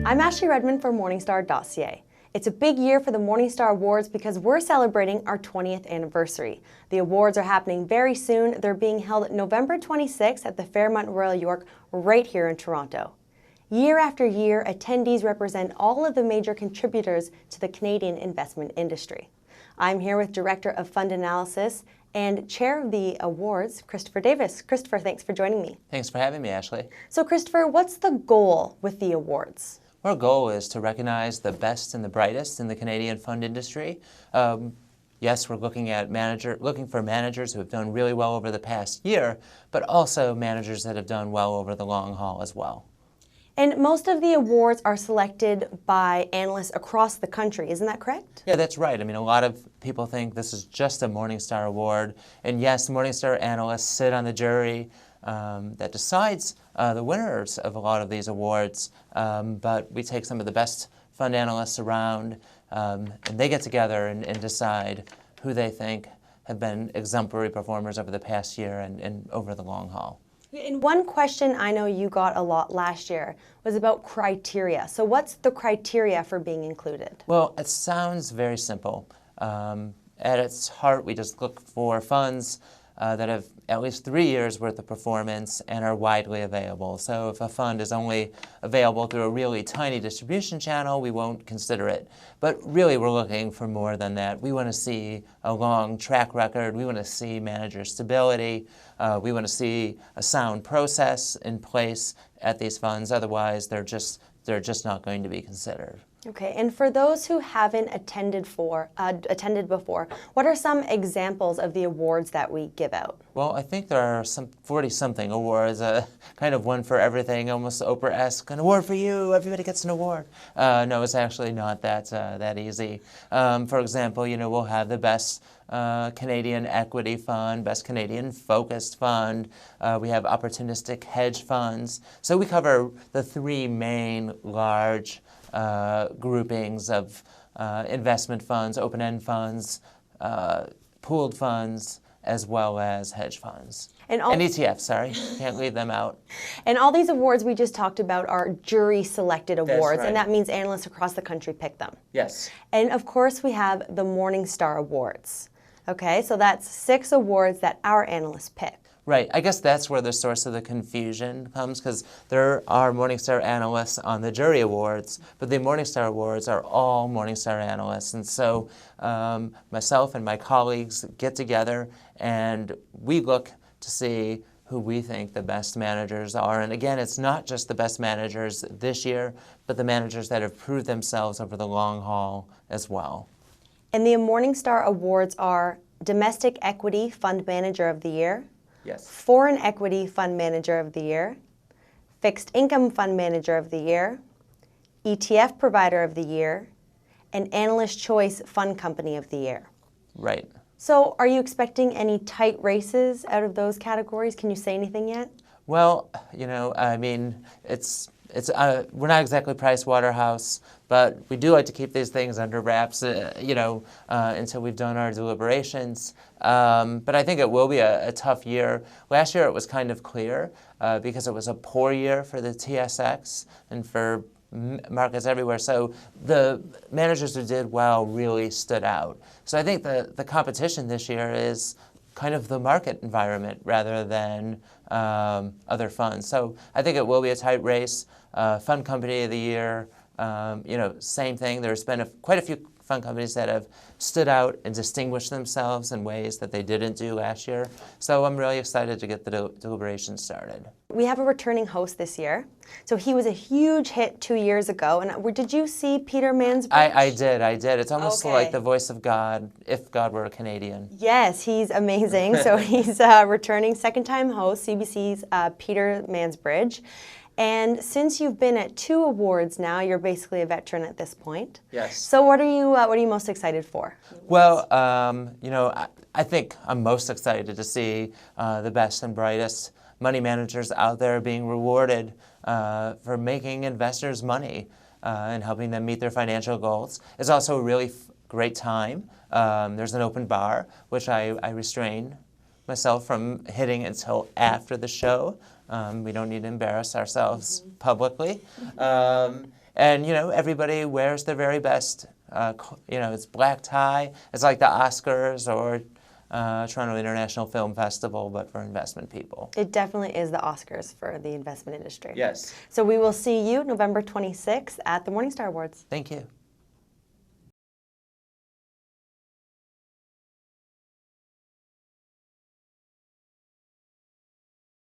I'm Ashley Redmond for Morningstar.ca. It's a big year for the Morningstar Awards because we're celebrating our 20th anniversary. The awards are happening very soon. They're being held November 26th at the Fairmont Royal York right here in Toronto. Year after year, attendees represent all of the major contributors to the Canadian investment industry. I'm here with Director of Fund Analysis and Chair of the Awards, Christopher Davis. Christopher, thanks for joining me. Thanks for having me, Ashley. So Christopher, what's the goal with the awards? Our goal is to recognize the best and the brightest in the Canadian fund industry. Yes, we're looking for managers who have done really well over the past year, but also managers that have done well over the long haul as well. And most of the awards are selected by analysts across the country, isn't that correct? Yeah, that's right. I mean, a lot of people think this is just a Morningstar Award. And yes, Morningstar analysts sit on the jury that decides the winners of a lot of these awards. But we take some of the best fund analysts around, and they get together and decide who they think have been exemplary performers over the past year and over the long haul. And one question I know you got a lot last year was about criteria. So what's the criteria for being included? Well, it sounds very simple. At its heart, we just look for funds that have at least 3 years worth of performance and are widely available. So if a fund is only available through a really tiny distribution channel, we won't consider it. But really, we're looking for more than that. We want to see a long track record. We want to see manager stability. We want to see a sound process in place at these funds. Otherwise, they're just not going to be considered. Okay, and for those who haven't attended before, what are some examples of the awards that we give out? Well, I think there are some 40-something awards, kind of one for everything, almost Oprah-esque. An award for you, everybody gets an award. No, it's actually not that easy. For example, we'll have the best Canadian equity fund, best Canadian focused fund. We have opportunistic hedge funds. So we cover the three main large groupings of investment funds, open-end funds, pooled funds, as well as hedge funds. And ETFs, sorry, can't leave them out. And all these awards we just talked about are jury-selected awards, right. And that means analysts across the country pick them. Yes. And of course we have the Morningstar Awards. Okay, so that's 6 awards that our analysts pick. Right. I guess that's where the source of the confusion comes, because there are Morningstar analysts on the jury awards, but the Morningstar Awards are all Morningstar analysts. And so myself and my colleagues get together and we look to see who we think the best managers are. And again, it's not just the best managers this year, but the managers that have proved themselves over the long haul as well. And the Morningstar Awards are Domestic Equity Fund Manager of the Year, Yes. Foreign Equity Fund Manager of the Year, Fixed Income Fund Manager of the Year, ETF Provider of the Year, and Analyst Choice Fund Company of the Year. Right. So are you expecting any tight races out of those categories? Can you say anything yet? Well, I mean, we're not exactly Price Waterhouse, but we do like to keep these things under wraps, until we've done our deliberations. But I think it will be a tough year. Last year it was kind of clear because it was a poor year for the TSX and for markets everywhere. So the managers who did well really stood out. So I think the competition this year is kind of the market environment rather than other funds. So I think it will be a tight race. Fund Company of the Year, same thing. There's been quite a few fund companies that have stood out and distinguished themselves in ways that they didn't do last year. So I'm really excited to get the deliberations started. We have a returning host this year. So he was a huge hit 2 years ago. And did you see Peter Mansbridge? I did. It's almost like the voice of God, if God were a Canadian. Yes, he's amazing. So he's a returning second-time host, CBC's Peter Mansbridge. And since you've been at 2 awards now, you're basically a veteran at this point. Yes. So what are you most excited for? Well, I think I'm most excited to see the best and brightest money managers out there being rewarded for making investors money and helping them meet their financial goals. It's also a really great time. There's an open bar, which I restrain myself from hitting until after the show. We don't need to embarrass ourselves publicly. And, everybody wears their very best. It's black tie. It's like the Oscars or Toronto International Film Festival, but for investment people. It definitely is the Oscars for the investment industry. Yes. So we will see you November 26th at the Morningstar Awards. Thank you.